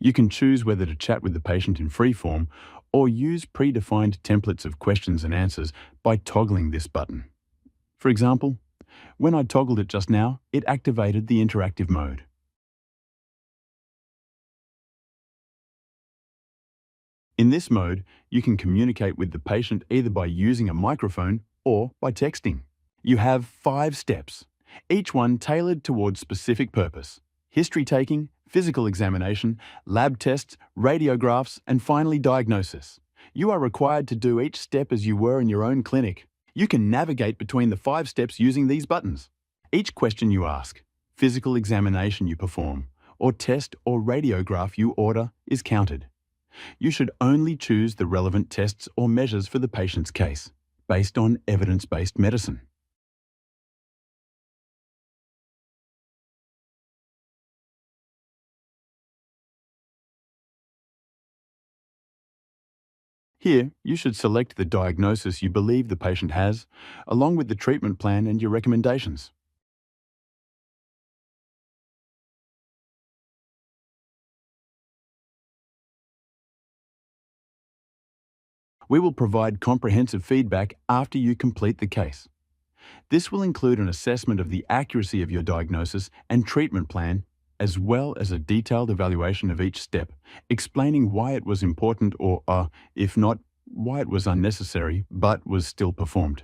You can choose whether to chat with the patient in free form or use predefined templates of questions and answers by toggling this button. For example, when I toggled it just now, it activated the interactive mode. In this mode, you can communicate with the patient either by using a microphone or by texting. You have 5 steps, each one tailored towards specific purpose: history taking, physical examination, lab tests, radiographs, and finally diagnosis. You are required to do each step as you were in your own clinic. You can navigate between the 5 steps using these buttons. Each question you ask, physical examination you perform, or test or radiograph you order is counted. You should only choose the relevant tests or measures for the patient's case, based on evidence-based medicine. Here, you should select the diagnosis you believe the patient has, along with the treatment plan and your recommendations. We will provide comprehensive feedback after you complete the case. This will include an assessment of the accuracy of your diagnosis and treatment plan, as well as a detailed evaluation of each step, explaining why it was important or, if not, why it was unnecessary but was still performed.